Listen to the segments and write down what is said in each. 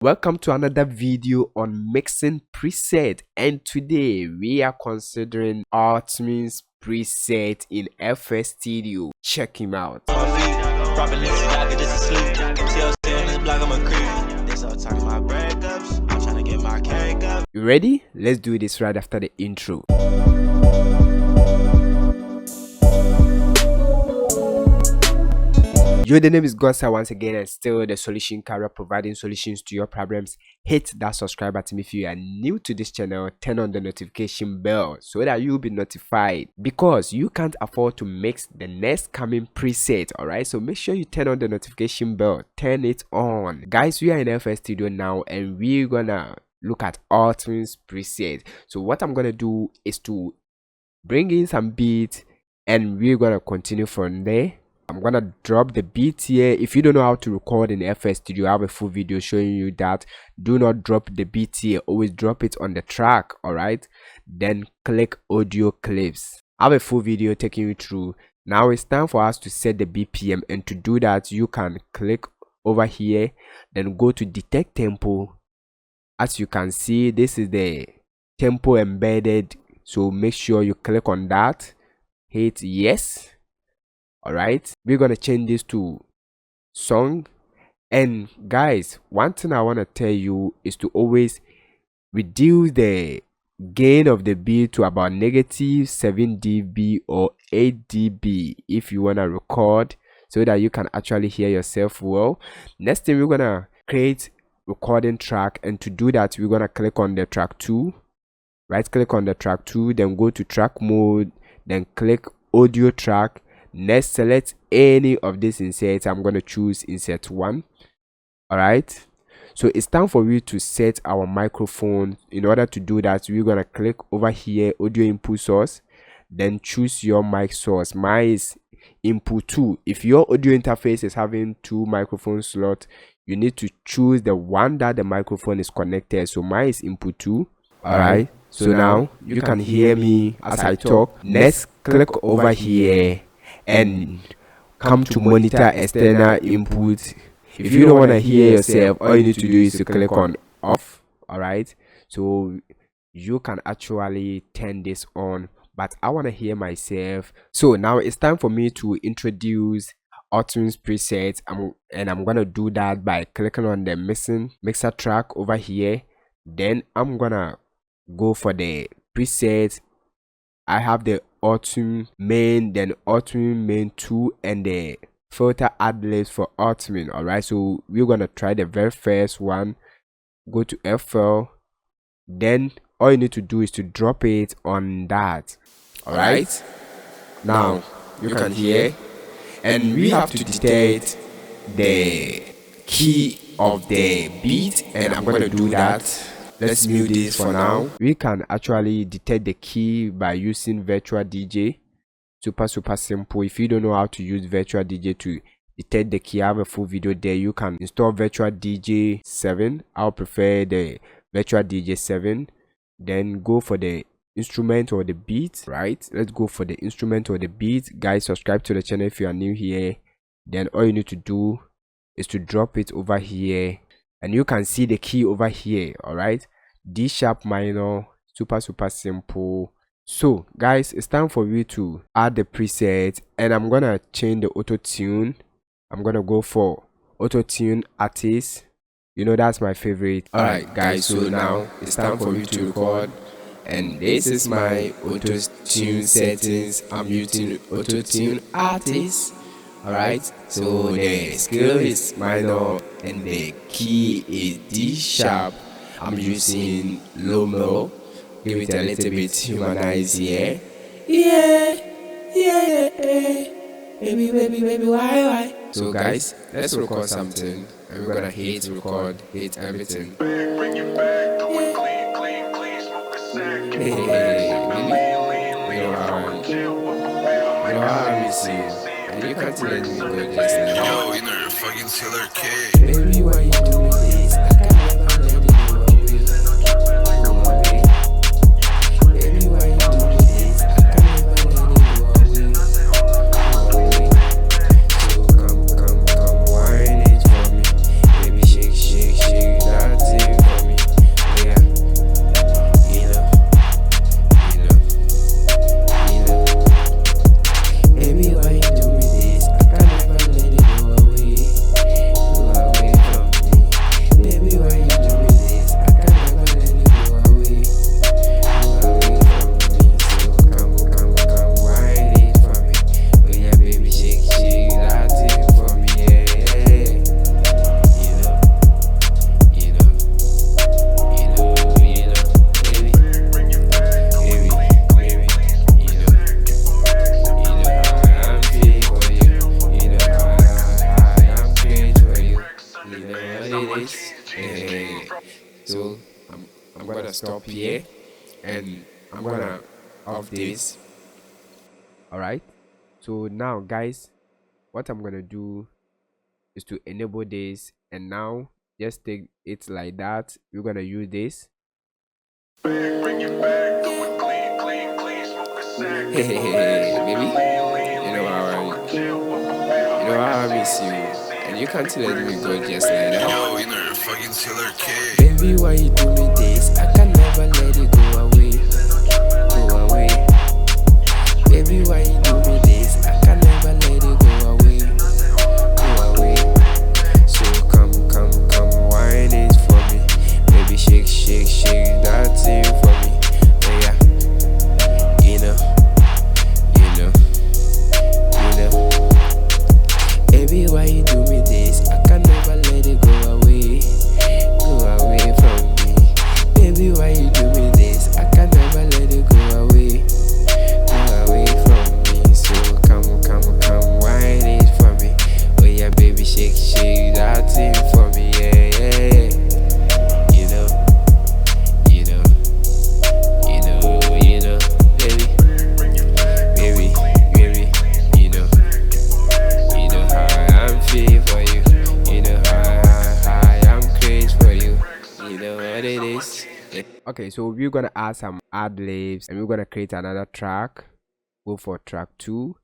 Welcome to another video on mixing preset, and today we are considering Altman's preset in FL Studio. Check him out. You ready? Let's do this right after the intro. Yo, the name is Gosa once again, and still the solution carrier, providing solutions to your problems. Hit that subscribe button if you are new to this channel. Turn on the notification bell so that you'll be notified, because you can't afford to mix the next coming preset. Alright, so make sure you turn on the notification bell, turn it on. Guys, we are in FL Studio now, and we're gonna look at Altman's preset. So what I'm gonna do is to bring in some beats, and we're gonna continue from there. I'm gonna drop the beat here. If you don't know how to record in FL Studio, I have a full video showing you that. Do not drop the beat here, always drop it on the track. All right, then click audio clips. I have a full video taking you through. Now it's time for us to set the BPM, and to do that you can click over here, then go to detect tempo. As you can see, this is the tempo embedded, so make sure you click on that, hit yes. Alright, we're gonna change this to song. And guys, one thing I want to tell you is to always reduce the gain of the beat to about -7 dB or 8 dB if you want to record, so that you can actually hear yourself well. Next thing, we're gonna create recording track, and to do that we're gonna click on the track 2, right click on the track 2, then go to track mode, then click audio track. Next, select any of these inserts. I'm going to choose insert 1. Alright, so it's time for you to set our microphone. In order to do that, we're going to click over here, audio input source, then choose your mic source. Mine is input 2. If your audio interface is having 2 microphone slots, you need to choose the one that the microphone is connected. So mine is input 2. Alright, so now you can hear me as I talk. Next, click over here and come to monitor external input. If you don't want to hear yourself, all you need to do is to click on off. Alright, so you can actually turn this on, but I want to hear myself. So now it's time for me to introduce Altman's presets, and I'm gonna do that by clicking on the mixer track over here. Then I'm gonna go for the presets. I have the Altman main, then Altman main 2, and the filter ad-libs for Altman. Alright, so we're gonna try the very first one. Go to FL, then all you need to do is to drop it on that. Alright, now you can hear, and we have to detect the key of the beat, and I'm gonna do that. Let's mute this for now. We can actually detect the key by using Virtual DJ. Super simple. If you don't know how to use Virtual DJ to detect the key, I have a full video there. You can install Virtual DJ 7. I'll prefer the Virtual DJ 7. Then go for the instrument or the beat. Right, let's go for the instrument or the beat. Guys, subscribe to the channel if you are new here. Then all you need to do is to drop it over here, and you can see the key over here. All right, D sharp minor. Super simple. So guys, it's time for you to add the preset, and I'm gonna change the auto tune. I'm gonna go for auto tune artist. You know, that's my favorite. All right guys, so now it's time for me to record, and this is my auto tune settings. I'm using auto tune artist. Alright, so the scale is minor and the key is D sharp. I'm using low mo. Give it a little bit humanized here. Yeah, baby, why? So guys, let's record something, and we're gonna hit record, hit everything. You can't let me go just now. Yo, you know you're a fucking killer kid. Baby, why you doing this? I can never let it go away. Baby, why you doing this? I can never let it go away. So come, wine it for me. Baby, shake that So I'm gonna stop here and I'm gonna off this. All right. So now, guys, what I'm gonna do is to enable this, and now just take it like that. We're gonna use this. Hey, baby, you know how I miss you, and you can't let me go just like that. Yo, inner fucking Sailor K. Baby, why you do me this? I can never let it go away, go away. Baby, why you do me this? I can never let it go away, go away. So come, wine it for me, baby, shake, shake, shake that thing for me. Yeah, you know. Baby, why you do me this? I can never let it go away from me. Baby, why you do me this? I can never let it go away from me. So come, wine it for me. Oh yeah, baby, shake, shake that thing for me. Yeah, yeah. You know, baby, how I'm feeling for you. You know how I'm crazy for you. You know what it is. Okay, so we're gonna add some ad libs and we're gonna create another track. Go for track 2,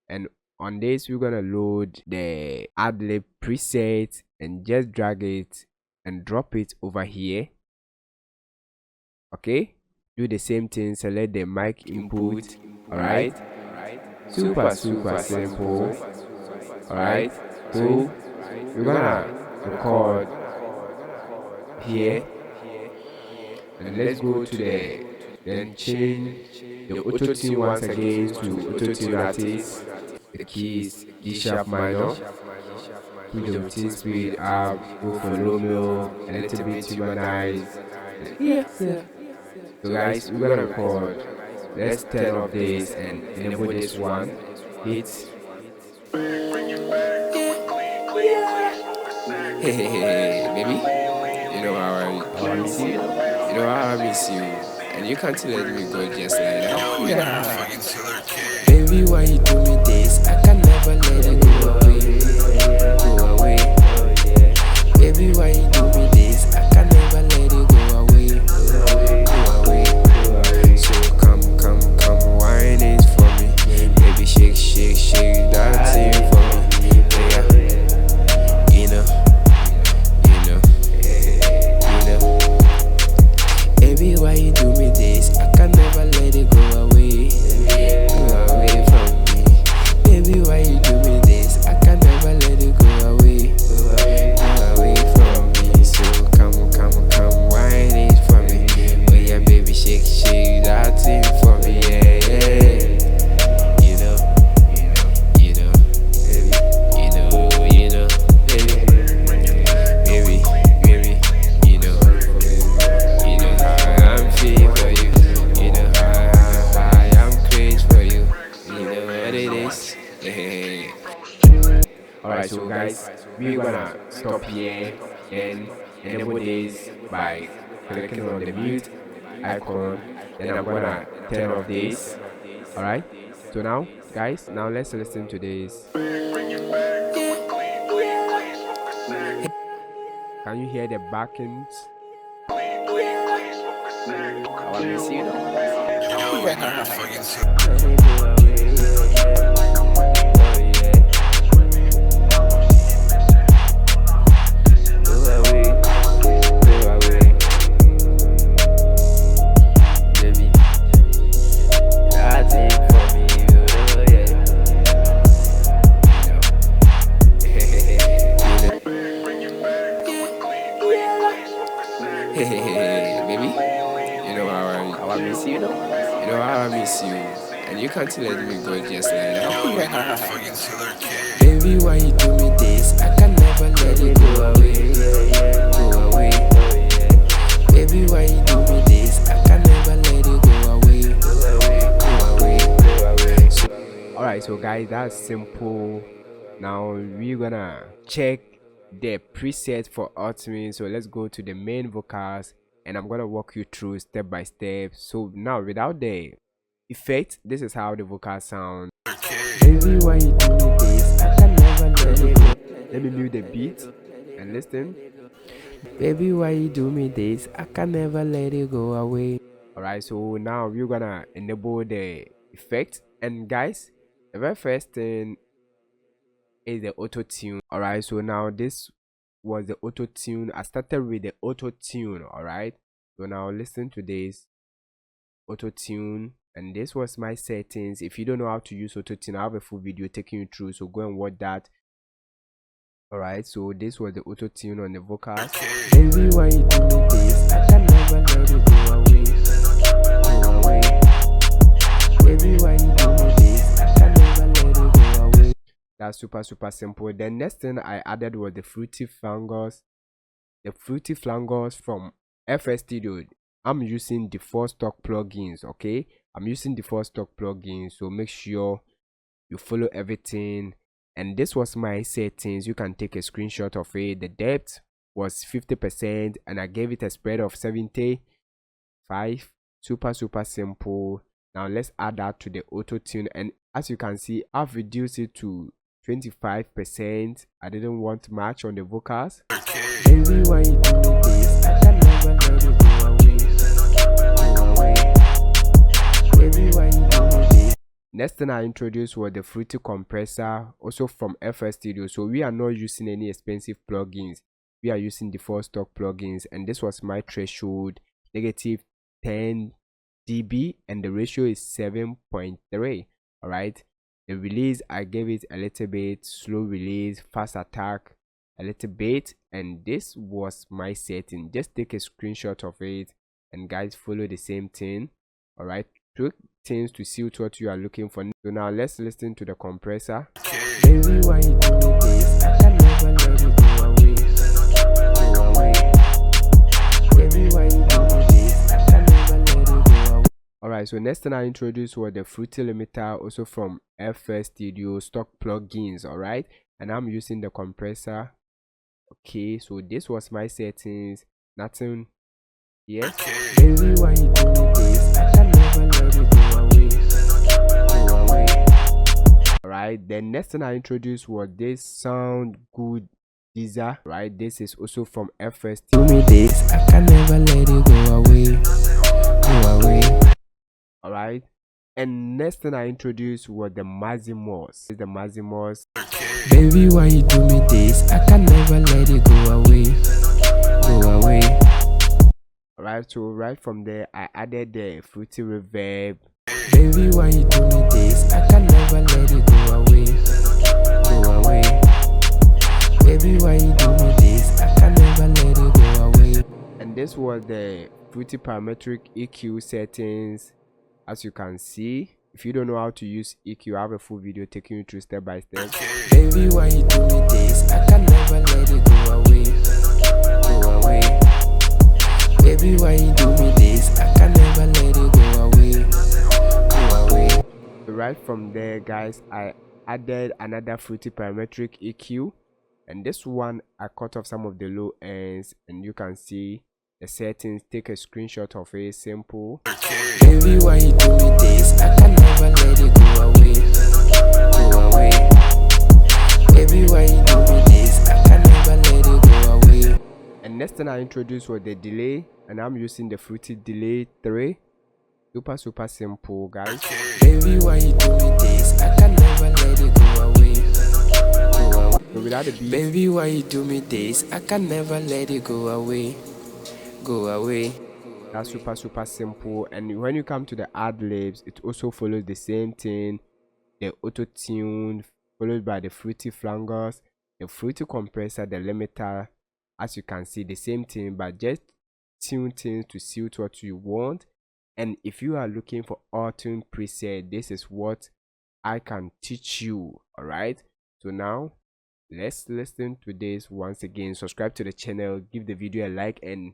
and on this we're gonna load the ad lib preset and just drag it and drop it over here. Okay, do the same thing. Select the mic input. All right, super simple. All right, so we're gonna record here, and let's go to the, then change the auto tune once again to auto tune artist. The key is D sharp minor. Put the routine speed up, go for low mill, a little bit humanize. Yeah. So guys, we're gonna record. Let's turn off this and enable this one. Hit. Hey, baby, you know how I miss you. You know how I miss you, and you can't let me go just like that. Yo, inner fucking Sailor K. Baby, why you do me this? I can never let it go away. Baby, why you do me this? I can never let it go away. So come, wine it for me, baby, shake, shake, shake that thing for me. Yeah, you know. Baby, why you do me this? I can never let it go away from me. Baby, why you do me this? I can never let it go away from me. So come, wine it for me. Oh yeah, baby, shake, shake that thing for me. Yeah. You know, baby, I'm feeling for you. You know how I'm crazy for you. You know what it is. Alright, so guys, we're gonna stop here and enable this by clicking on the mute icon. Then I'm gonna turn off this. Alright, so now guys, now let's listen to this. Can you hear the backings? How I miss you, Yo, inner fucking Sailor baby, you know how I miss you. You know how I miss you, and you can't let me go just like that. Yo, inner fucking Sailor K. Baby, why you do me this? I can never let it go away. Baby, why you do me this? I can never let it go away. Alright, so guys, that's simple. Now we're gonna check the preset for auto-tune. So let's go to the main vocals and I'm gonna walk you through step by step. So now without the effect, this is how the vocals sound. Baby, why you do me this? I can never let it go. Let me mute the beat and listen. Baby, why you do me this? I can never let it go away. Alright, so now we're gonna enable the effect. And guys, the very first thing is the auto tune. Alright, so now this was the auto tune. I started with the auto tune. Alright, so now listen to this auto tune, and this was my settings. If you don't know how to use auto tune, I have a full video taking you through, so go and watch that. Alright, so this was the auto tune on the vocals. Baby, why you do me this? I can never let it go away. Go away. Baby, why you do me this? I can never let it go away. That's super simple. The next thing I added was the fruity flangers. The fruity flangers from FL Studio. I'm using the 4 stock plugins. Okay, I'm using the 4 stock plugins, so make sure you follow everything. And this was my settings. You can take a screenshot of it. The depth was 50% and I gave it a spread of 75. Super simple. Now let's add that to the auto tune, and as you can see, I've reduced it to 25%. I didn't want much on the vocals. Baby, why you do me this? I can never let it go away. Go away. Baby, why you do me this? Next thing I introduced was the fruity compressor, also from FL Studio. So we are not using any expensive plugins. We are using the 4 stock plugins, and this was my threshold, negative 10 dB, and the ratio is 7.3. all right, the release I gave it a little bit, slow release, fast attack a little bit, and this was my setting. Just take a screenshot of it, and guys, follow the same thing. All right, tweak things to suit what you are looking for. So now let's listen to the compressor. Baby, why you do me this? I can never let it go away. Go away. Baby, why you do me this? I can never let it go away. Alright, so next thing I introduced was the fruity limiter, also from FL Studio stock plugins. Alright, and I'm using the compressor. Okay, so this was my settings. Nothing. Yes. Baby, why you do me this? I can never let it go away. Go away. Alright, the next thing I introduced was this sound good teaser. Right, this is also from FL Studio. Do me this, I can never let it go away. Go away. Alright, and next thing I introduced was the Maximus. The Maximus. Baby, why you do me this? I can never let it go away. Go away. Alright, so right from there I added the fruity reverb. Baby, why you do me this? I can never let it go away. Go away. Baby, why you do me this? I can never let it go away. And this was the fruity parametric EQ settings. As you can see, if you don't know how to use EQ, I have a full video taking you through step by step. Baby, why you do me this? I can never let it go away. Go away. Baby, why you do me this? I can never let it go away. Go away. So right from there, guys, I added another fruity parametric EQ, and this one I cut off some of the low ends, and you can see the settings. Take a screenshot of it. Simple. Baby, why you do me this? I can never let it go away. Go away. Baby, why you do me this? I can never let it go away. And next thing I introduced was the delay, and I'm using the fruity delay 3. Super simple, guys. Baby, why you do me this? I can never let it go away. Go away. So without the beat. Baby, why you do me this? I can never let it go away. Go away. That's super simple. And when you come to the ad libs, it also follows the same thing. The auto tune followed by the fruity flangers, the fruity compressor, the limiter. As you can see, the same thing, but just tune things to suit what you want. And if you are looking for auto preset, this is what I can teach you. All right, so now let's listen to this once again. Subscribe to the channel, give the video a like, and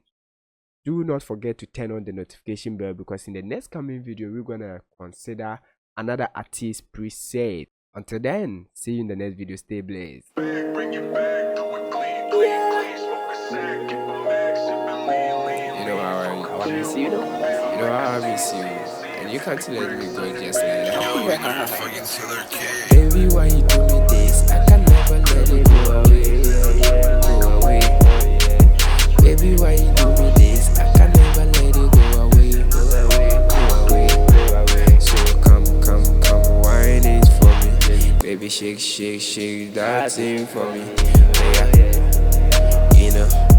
do not forget to turn on the notification bell, because in the next coming video we're gonna consider another artist preset. Until then, see you in the next video. Stay blessed. Bring it back, do it clean. how I miss you, you know? You know how I miss you. And you can't let me go just like that. Yo, you're a fucking killer kid. Baby, why you do me this? I can never let it go away. Go away. Baby, why you do me this? I can never let it go away. Go away, go away, go away. So come, wine it for me. Baby, shake, shake, shake that thing for me. Yeah. You know.